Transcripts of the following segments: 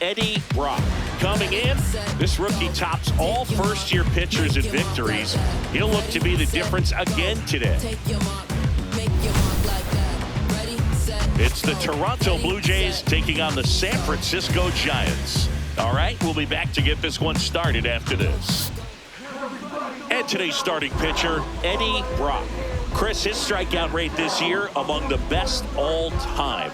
Eddie Brock. Coming in, this rookie tops all first-year pitchers in victories. He'll look to be the difference again today. It's the Toronto Blue Jays taking on the San Francisco Giants. All right, we'll be back to get this one started after this. And today's starting pitcher, Eddie Brock. Chris, his strikeout rate this year among the best all time.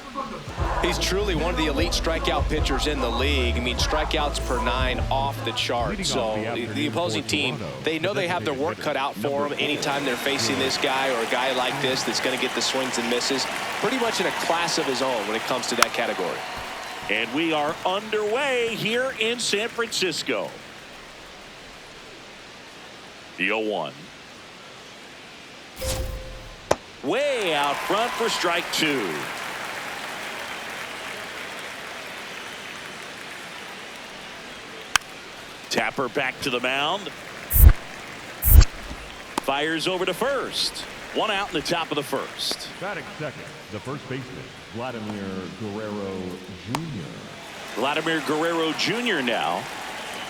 He's truly one of the elite strikeout pitchers in the league. I mean, strikeouts per 9 off the chart. So the opposing team, they know they have their work cut out for them anytime they're facing this guy or a guy like this that's going to get the swings and misses. Pretty much in a class of his own when it comes to that category. And we are underway here in San Francisco. The 0-1. Way out front for strike 2. Tapper back to the mound. Fires over to first. 1 out in the top of the first. Batting second, the first baseman, Vladimir Guerrero Jr. Vladimir Guerrero Jr. now.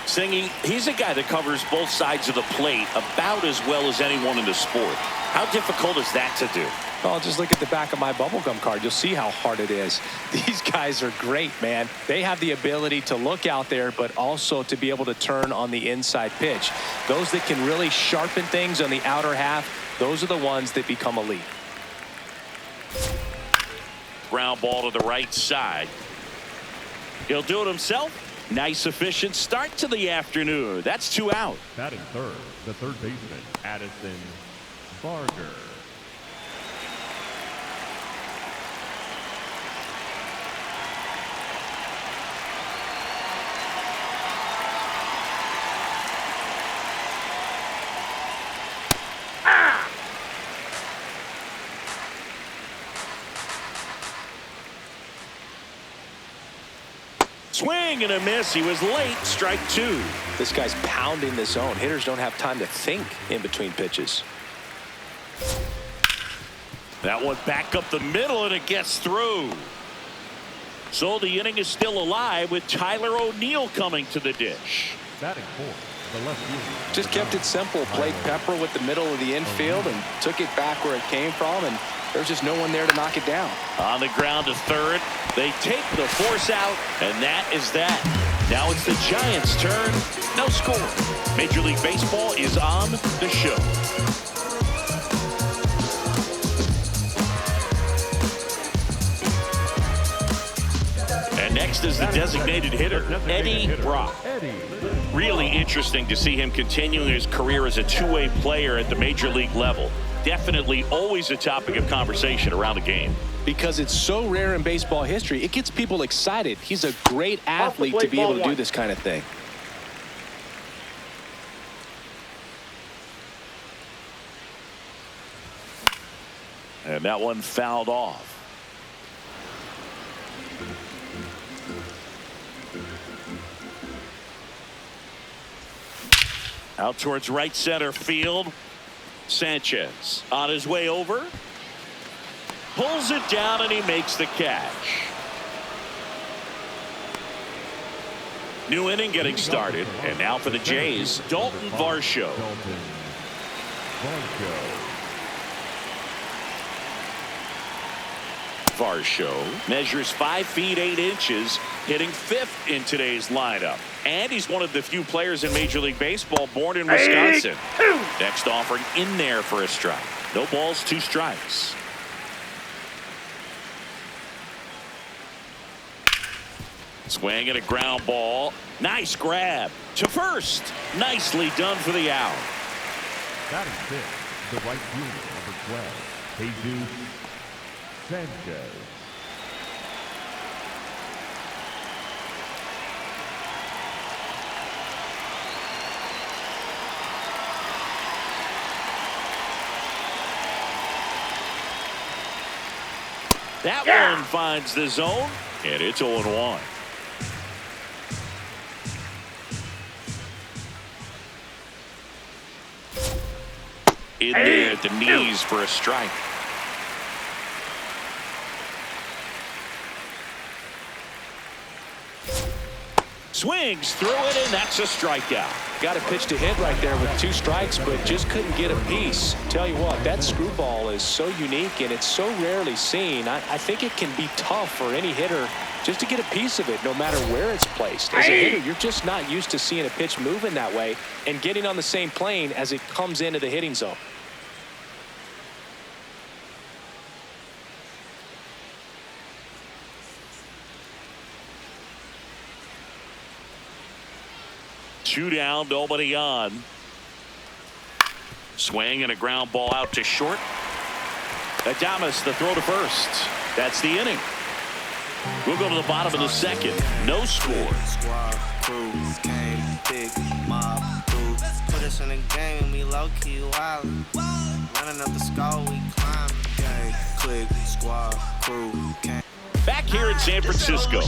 Singing, he's a guy that covers both sides of the plate about as well as anyone in the sport. How difficult is that to do? Well, just look at the back of my bubblegum card. You'll see how hard it is. These guys are great, man. They have the ability to look out there, but also to be able to turn on the inside pitch. Those that can really sharpen things on the outer half, those are the ones that become elite. Ground ball to the right side. He'll do it himself. Nice, efficient start to the afternoon. That's 2 out. Batting third, the third baseman, Addison Barger. Swing and a miss. He was late. Strike 2. This guy's pounding the zone. Hitters don't have time to think in between pitches. That one back up the middle, and it gets through. So the inning is still alive with Tyler O'Neill coming to the dish. Batting fourth, the left fielder. Just kept it simple. Played Pepper with the middle of the infield and took it back where it came from, and there's just no one there to knock it down. On the ground to third. They take the force out, and that is that. Now it's the Giants' turn. No score. Major League Baseball is on the show. And next is the designated hitter, Eddie Brock. Really interesting to see him continuing his career as a two-way player at the major league level. Definitely always a topic of conversation around the game. Because it's so rare in baseball history, it gets people excited. He's a great athlete to be able to do this kind of thing. And that one fouled off. Out towards right center field. Sanchez on his way over. Pulls it down, and he makes the catch. New inning getting started. And now for the Jays, Dalton Varsho. Varsho measures 5 feet 8 inches, hitting 5th in today's lineup. And he's one of the few players in Major League Baseball born in Wisconsin. Next offering in there for a strike. No balls, 2 strikes. Swing and a ground ball. Nice grab to first. Nicely done for the out. Batting 5th, the right fielder, number 12, Jesus Sanchez. That one finds the zone, and it's 0-1. In there at the knees for a strike. Swings through it, and that's a strikeout. Got a pitch to hit right there with 2 strikes, but just couldn't get a piece. Tell you what, that screwball is so unique, and it's so rarely seen. I think it can be tough for any hitter just to get a piece of it, no matter where it's placed. As a hitter, you're just not used to seeing a pitch moving that way and getting on the same plane as it comes into the hitting zone. Two down, nobody on. Swing and a ground ball out to short. Adames the throw to first. That's the inning. We'll go to the bottom of the second. No score. Squad, crew, came, big, mob, crew. Put us in the game and we low-key wildin'. Running up the score, we climb. Gang, click, squad, crew, came. Back here in San Francisco,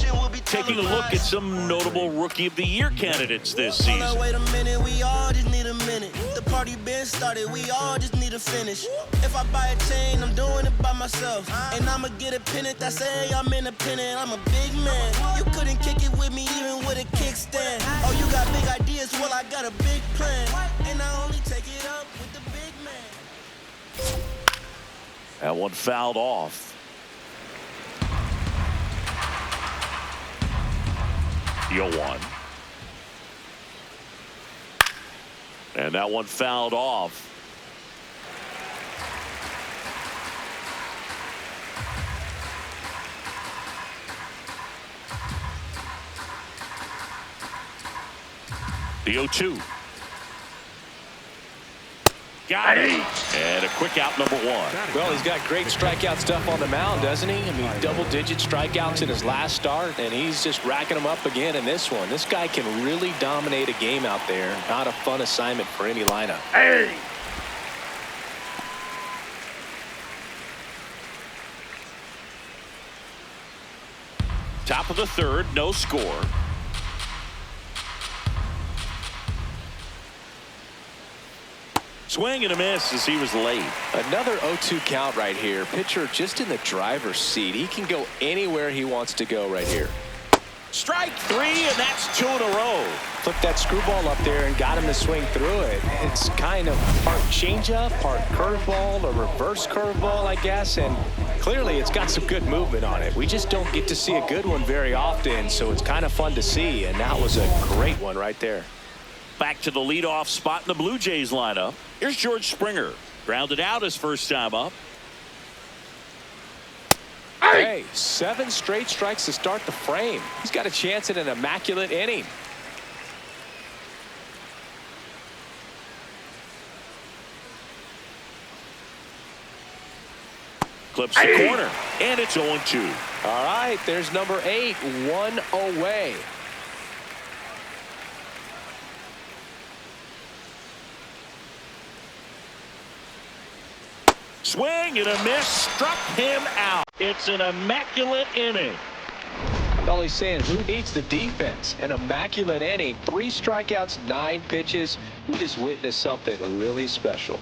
taking a look at some notable Rookie of the Year candidates this season. Wait a minute, we all just need a minute. The party been started, we all just need to finish. If I buy a chain, I'm doing it by myself. And I'ma get a pennant that say I'm independent. I'm a big man. You couldn't kick it with me even with a kickstand. Oh, you got big ideas? Well, I got a big plan. And I only take it up with the big man. That one fouled off. The 0-1. And that one fouled off. The 0-2. Got it. And a quick out, number 1. Well, he's got great strikeout stuff on the mound, doesn't he? I mean, double-digit strikeouts in his last start, and he's just racking them up again in this one. This guy can really dominate a game out there. Not a fun assignment for any lineup. Hey! Top of the third, no score. Swing and a miss as he was late. Another 0-2 count right here. Pitcher just in the driver's seat. He can go anywhere he wants to go right here. Strike 3, and that's 2 in a row. Put that screwball up there and got him to swing through it. It's kind of part changeup, part curveball, or reverse curveball, I guess. And clearly it's got some good movement on it. We just don't get to see a good one very often, so it's kind of fun to see. And that was a great one right there. Back to the leadoff spot in the Blue Jays lineup. Here's George Springer. Grounded out his first time up. Hey, 7 straight strikes to start the frame. He's got a chance at an immaculate inning. Clips the corner, and it's 0-2. All right, there's number 8, 1 away. Swing and a miss, struck him out. It's an immaculate inning. All he's saying, who needs the defense? An immaculate inning, 3 strikeouts, 9 pitches. We just witnessed something really special.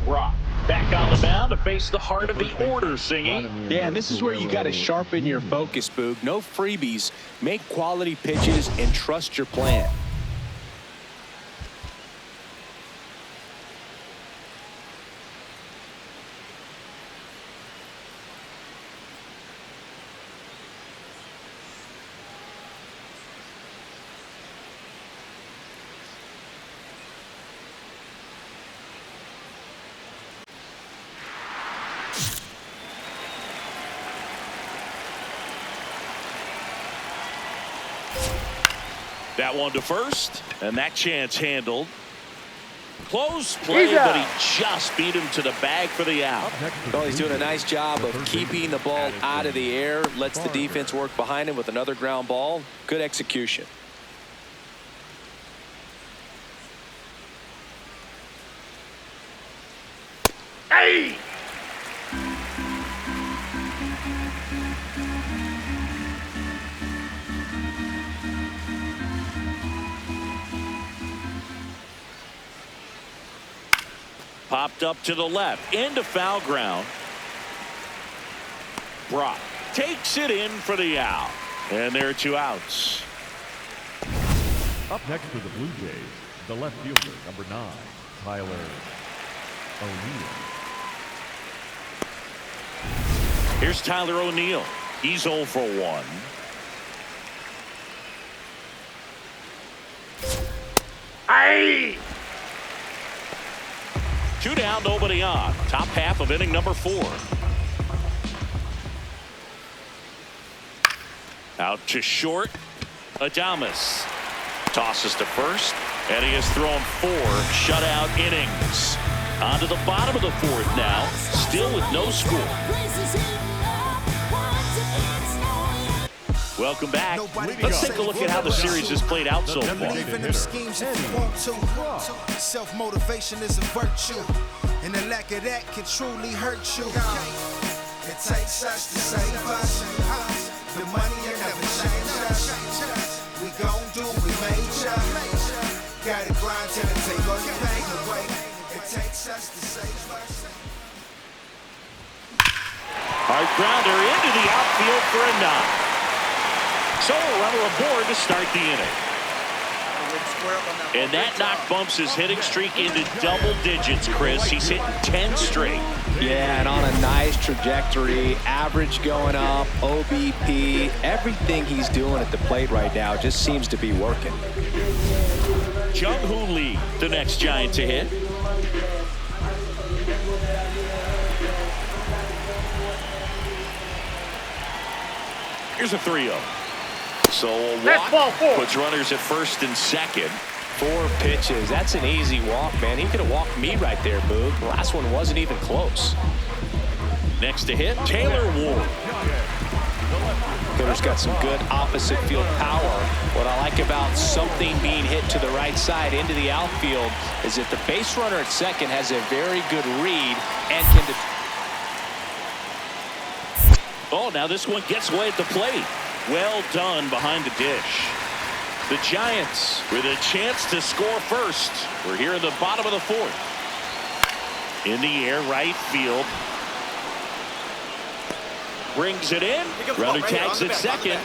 Rock back on the mound to face the heart of the order singing. Yeah, and this is where you got to sharpen your focus, Boog. No freebies. Make quality pitches and trust your plan. That one to first, and that chance handled. Close play, but he just beat him to the bag for the out. Well, he's doing a nice job of keeping the ball out of the air. Lets the defense work behind him with another ground ball. Good execution. Hey! Popped up to the left. Into foul ground. Brock takes it in for the out. And there are 2 outs. Up next for the Blue Jays, the left fielder, number 9, Tyler O'Neill. Here's Tyler O'Neill. He's 0 for 1. Aye! 2 down, nobody on. Top half of inning number 4. Out to short. Adames tosses to first, and he has thrown 4 shutout innings. On to the bottom of the 4th now, still with no score. Welcome back. Let's take a look at how the series has played out so far. Self-motivation is a virtue, and the lack of that can truly hurt you. It takes us to save us. The money will never change us. We gon' do what we major. Gotta grind till the take all your pain away. It takes us to save us. Hard grounder into the outfield for a knock. So a runner aboard to start the inning. And that knock bumps his hitting streak into double digits, Chris. He's hitting 10 straight. Yeah, and on a nice trajectory, average going up, OBP, everything he's doing at the plate right now just seems to be working. Jung-Hoo Lee, the next Giant to hit. Here's a 3-0. So a walk puts runners at first and second. 4 pitches. That's an easy walk, man. He could have walked me right there, Boog. The last one wasn't even close. Next to hit, Taylor Ward. Hitter's got some good opposite field power. What I like about something being hit to the right side into the outfield is that the base runner at second has a very good read and can... Oh, now this one gets away at the plate. Well done behind the dish. The Giants with a chance to score first. We're here in the bottom of the 4th. In the air, right field. Brings it in. Runner tags at second.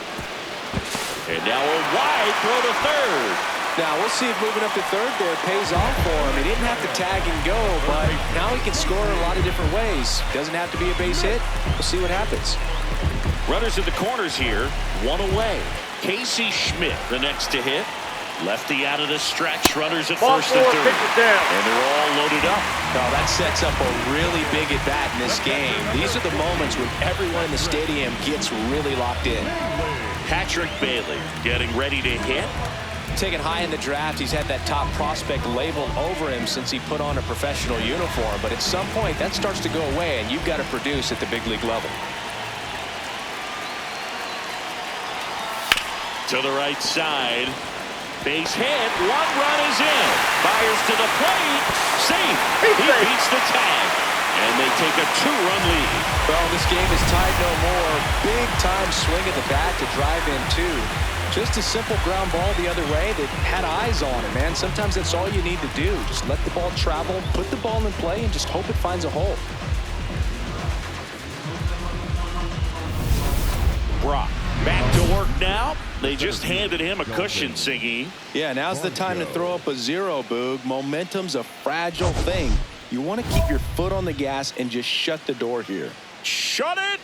And now a wide throw to third. Now we'll see if moving up to third there pays off for him. He didn't have to tag and go, but now he can score in a lot of different ways. Doesn't have to be a base hit. We'll see what happens. Runners at the corners here, 1 away. Casey Schmidt, the next to hit. Lefty out of the stretch. Runners at first and third. And they're all loaded up. Now that sets up a really big at bat in this game. These are the moments when everyone in the stadium gets really locked in. Patrick Bailey getting ready to hit. Taken high in the draft, he's had that top prospect labeled over him since he put on a professional uniform. But at some point, that starts to go away, and you've got to produce at the big league level. To the right side. Base hit. 1 run is in. Fires to the plate. Safe. He beats the tag. And they take a 2-run lead. Well, this game is tied no more. Big time swing at the bat to drive in 2. Just a simple ground ball the other way that had eyes on it, man. Sometimes that's all you need to do. Just let the ball travel, put the ball in play, and just hope it finds a hole. Brock back to work now. They just handed him a cushion, Siggy. Yeah, now's the time to throw up a 0, Boog. Momentum's a fragile thing. You want to keep your foot on the gas and just shut the door here. Shut it!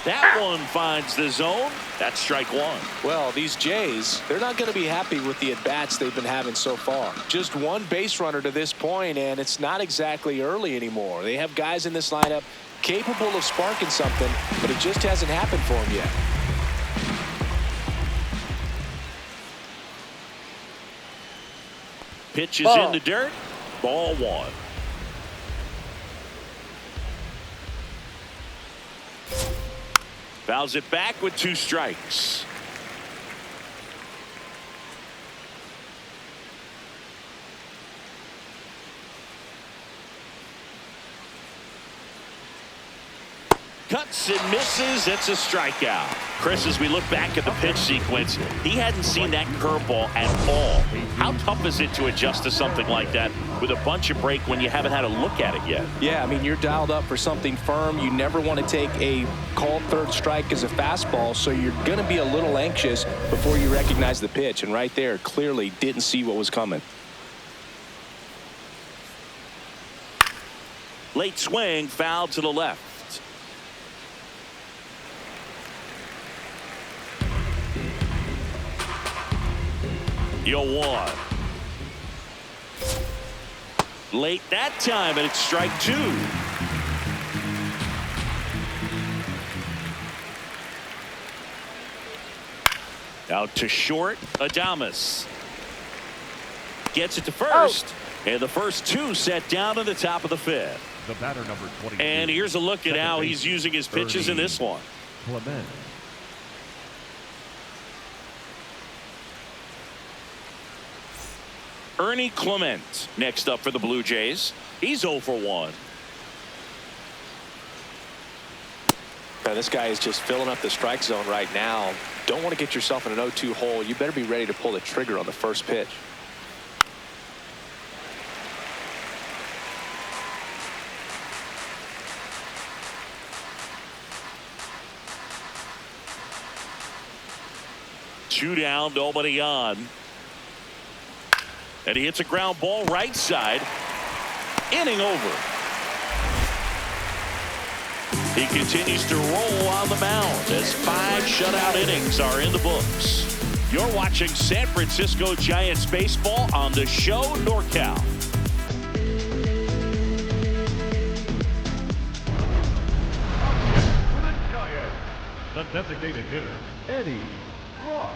That one finds the zone. That's strike 1. Well, these Jays, they're not going to be happy with the at-bats they've been having so far. Just 1 base runner to this point, and it's not exactly early anymore. They have guys in this lineup capable of sparking something, but it just hasn't happened for them yet. Pitch is in the dirt. Ball 1. Fouls it back with 2 strikes. Cuts and misses. It's a strikeout. Chris, as we look back at the pitch sequence, he hadn't seen that curveball at all. How tough is it to adjust to something like that with a bunch of break when you haven't had a look at it yet? Yeah, I mean, you're dialed up for something firm. You never want to take a called third strike as a fastball, so you're going to be a little anxious before you recognize the pitch. And right there, clearly didn't see what was coming. Late swing, foul to the left. 0-1. Late that time, and it's strike 2. Out to short, Adames. Gets it to first. And the first 2 set down at the top of the 5th. The batter number 22. And here's a look at how he's using his pitches in this one. Clement. Ernie Clement next up for the Blue Jays. He's 0 for 1. Now, this guy is just filling up the strike zone right now. Don't want to get yourself in an 0-2 hole. You better be ready to pull the trigger on the first pitch. Two down, nobody on. And he hits a ground ball right side. Inning over. He continues to roll on the mound as 5 shutout innings are in the books. You're watching San Francisco Giants baseball on the show NorCal. The designated hitter, Eddie Ross.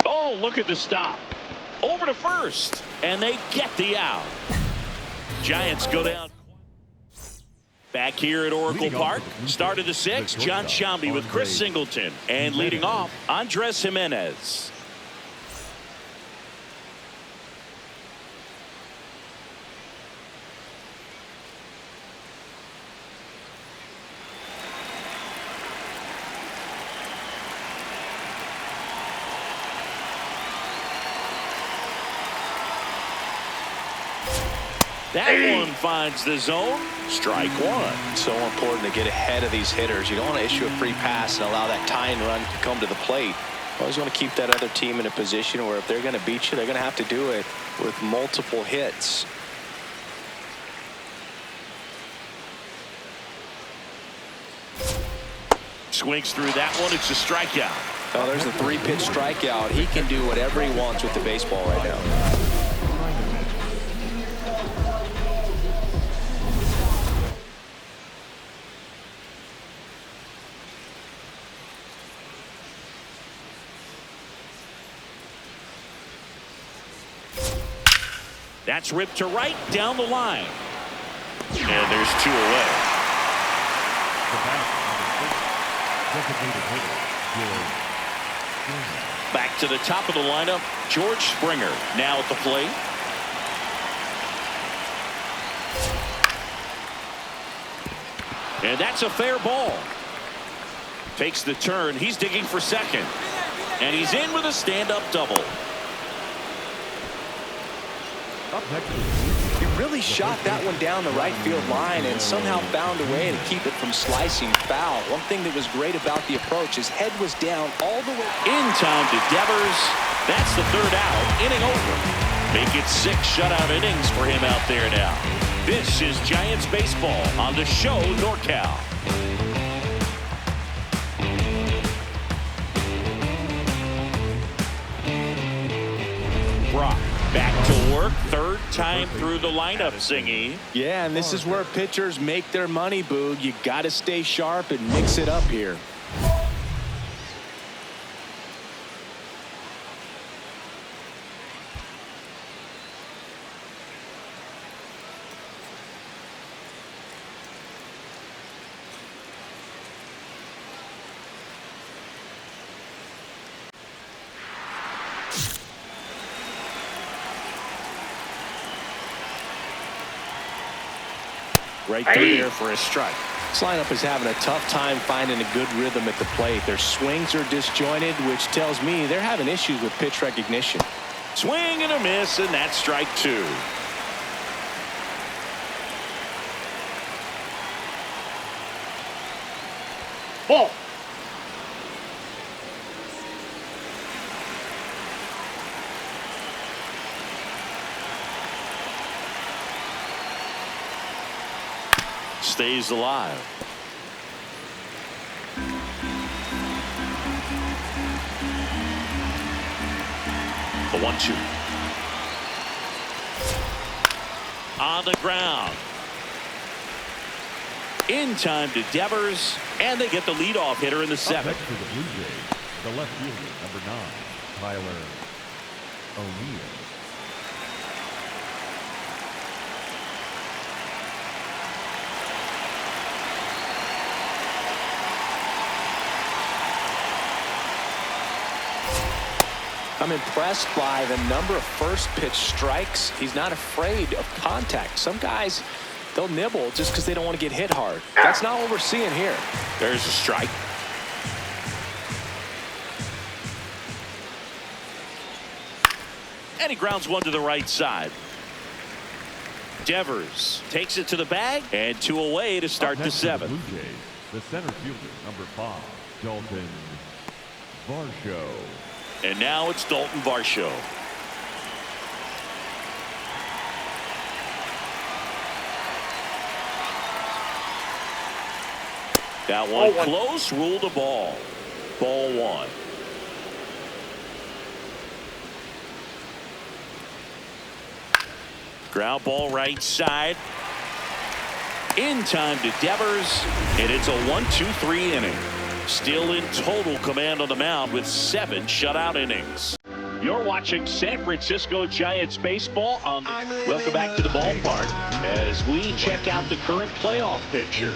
Oh, look at the stop. Over to first, and they get the out. Giants go down. Back here at Oracle Park, start of the 6th, John Sciambi with Chris Singleton. And leading off, Andres Jimenez. That one finds the zone. Strike 1. So important to get ahead of these hitters. You don't want to issue a free pass and allow that tying run to come to the plate. You always want to keep that other team in a position where if they're going to beat you, they're going to have to do it with multiple hits. Swings through that one. It's a strikeout. Oh, there's a 3-pitch strikeout. He can do whatever he wants with the baseball right now. That's ripped to right down the line. And there's 2 away. Back to the top of the lineup, George Springer now at the plate. And that's a fair ball. Takes the turn. He's digging for second. And he's in with a stand-up double. He really shot that one down the right field line and somehow found a way to keep it from slicing foul. One thing that was great about the approach, his head was down all the way. In time to Devers. That's the 3rd out. Inning over. Make it 6 shutout innings for him out there now. This is Giants baseball on the show NorCal. work. Third time through the lineup, Singy. Yeah, and this is where pitchers make their money, Boog. You got to stay sharp and mix it up here. Right through there for a strike. This lineup is having a tough time finding a good rhythm at the plate. Their swings are disjointed, which tells me they're having issues with pitch recognition. Swing and a miss, and that's strike two. Ball. Stays alive. The 1-2. On the ground. In time to Devers, and they get the leadoff hitter in the seventh. Next for the Blue Jays, the left fielder, number 9, Tyler O'Neill. I'm impressed by the number of first pitch strikes. He's not afraid of contact. Some guys, they'll nibble just because they don't want to get hit hard. That's not what we're seeing here. There's a strike. And he grounds one to the right side. Devers takes it to the bag, and 2 away to start the seventh. Blue Jays, the center fielder, number 5, Dalton Varsho. And now it's Dalton Varsho. That one close, ruled a ball. Ball 1. Ground ball right side. In time to Devers, and it's a 1-2-3 inning. Still in total command on the mound with 7 shutout innings. You're watching San Francisco Giants baseball on Welcome back to the ballpark as we check out the current playoff picture.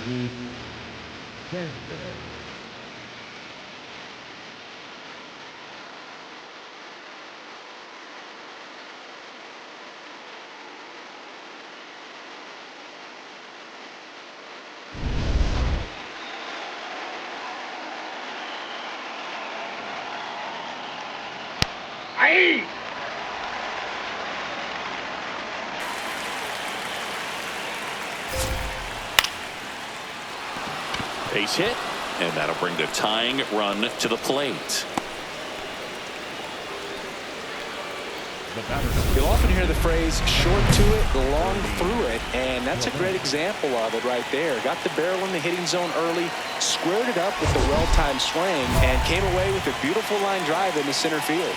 Base hit, and that'll bring the tying run to the plate. You'll often hear the phrase short to it, long through it, and that's a great example of it right there. Got the barrel in the hitting zone early, squared it up with the well-timed swing, and came away with a beautiful line drive into center field.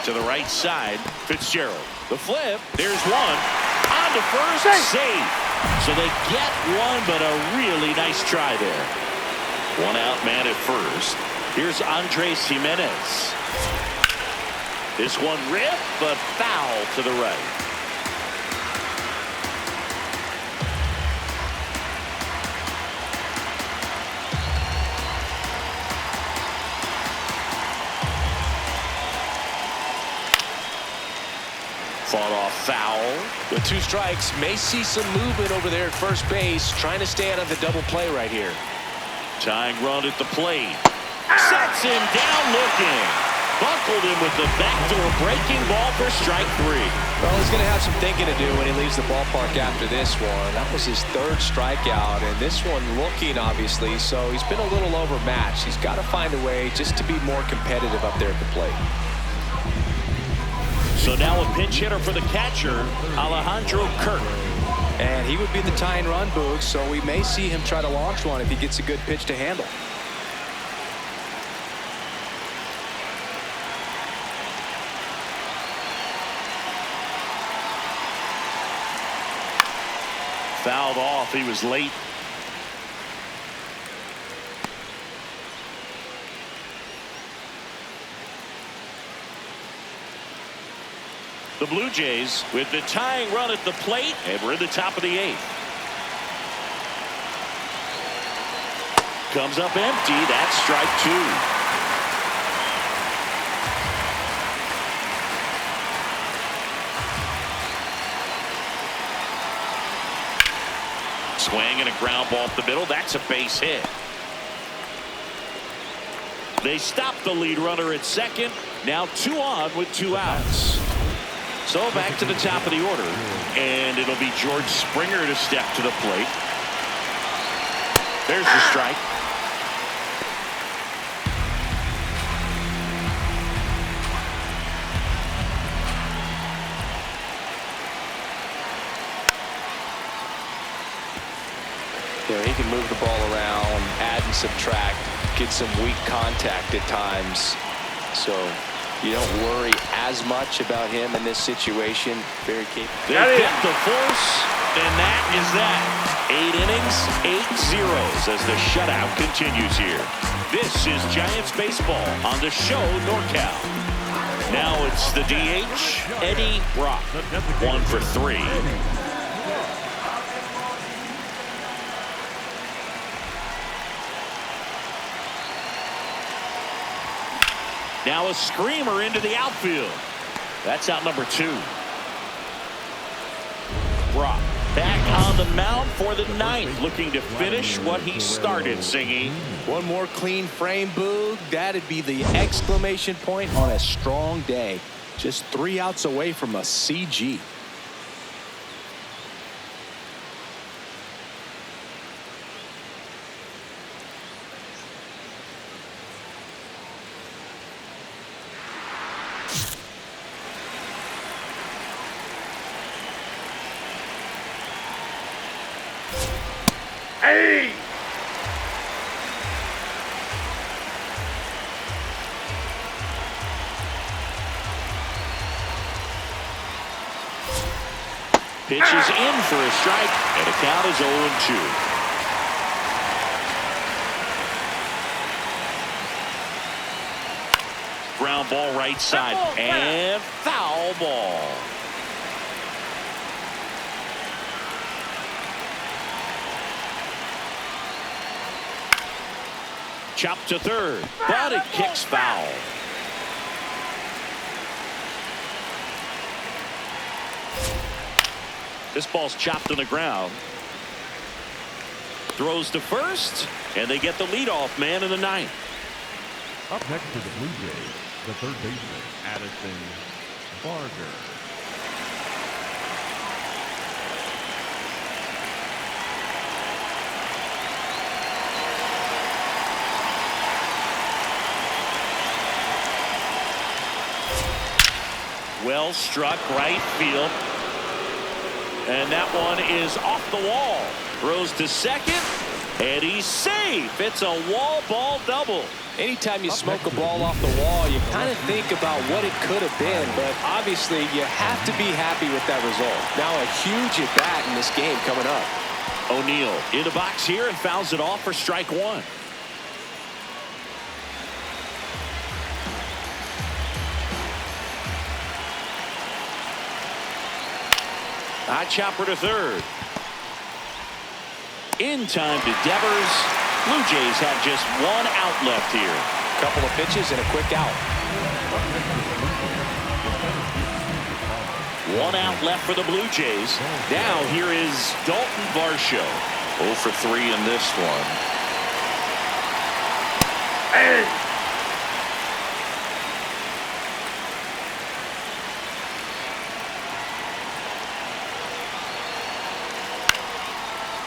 To the right side, Fitzgerald. The flip, there's one. On to first, safe. So they get one, but a really nice try there. One out man at first. Here's Andres Jimenez. This one ripped, but foul to the right. Fought off foul. With 2 strikes, may see some movement over there at first base, trying to stay out of the double play right here. Tying run at the plate. Sets him down looking. Buckled him with the backdoor breaking ball for strike 3. Well, he's going to have some thinking to do when he leaves the ballpark after this one. That was his 3rd strikeout, and this one looking, obviously, so he's been a little overmatched. He's got to find a way just to be more competitive up there at the plate. So now a pinch hitter for the catcher, Alejandro Kirk. And he would be the tying run, Boog, so we may see him try to launch one if he gets a good pitch to handle. Fouled off. He was late. The Blue Jays with the tying run at the plate, and we're in the top of the 8th. Comes up empty. That's strike 2. Swing and a ground ball up the middle. That's a base hit. They stop the lead runner at second. Now 2 on with 2 outs. So back to the top of the order. And it'll be George Springer to step to the plate. There's the strike. You know, he can move the ball around, add and subtract, get some weak contact at times. So you don't worry as much about him in this situation. Very capable. They get the force, and that is that. 8 innings, 8 zeros as the shutout continues here. This is Giants baseball on the show NorCal. Now it's the DH, Eddie Brock. 1 for 3. Now a screamer into the outfield. That's out number 2. Brock back on the mound for the 9th, looking to finish what he started, Singing. One more clean frame, Boog. That'd be the exclamation point on a strong day. Just 3 outs away from a CG. Hey! Pitch is in for a strike, and the count is 0-2. Ground ball right side, and foul ball. Chopped to third, but it kicks foul. This ball's chopped to the ground. Throws to first, and they get the leadoff man in the 9th. Up next to the Blue Jays, the third baseman, Addison Barger. Well struck right field. And that one is off the wall. Throws to second, and he's safe. It's a wall ball double. Anytime you smoke a ball off the wall, you kind of think about what it could have been, but obviously you have to be happy with that result. Now a huge at-bat in this game coming up. O'Neill in the box here and fouls it off for strike 1. High chopper to third. In time to Devers. Blue Jays have just 1 out left here. Couple of pitches and a quick out. 1 out left for the Blue Jays. Now here is Dalton Varsho. 0 for 3 in this one. Hey!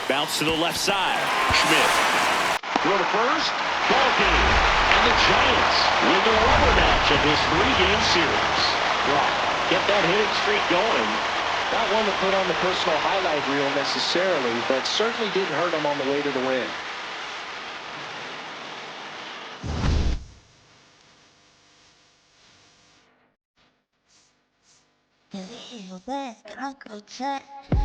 Bounce to the left side. Schmidt. Throw to first. Ball game. And the Giants win the rubber match of this 3-game series. Brock get that hitting streak going. Not one to put on the personal highlight reel necessarily, but certainly didn't hurt him on the way to the win. Uncle Jack.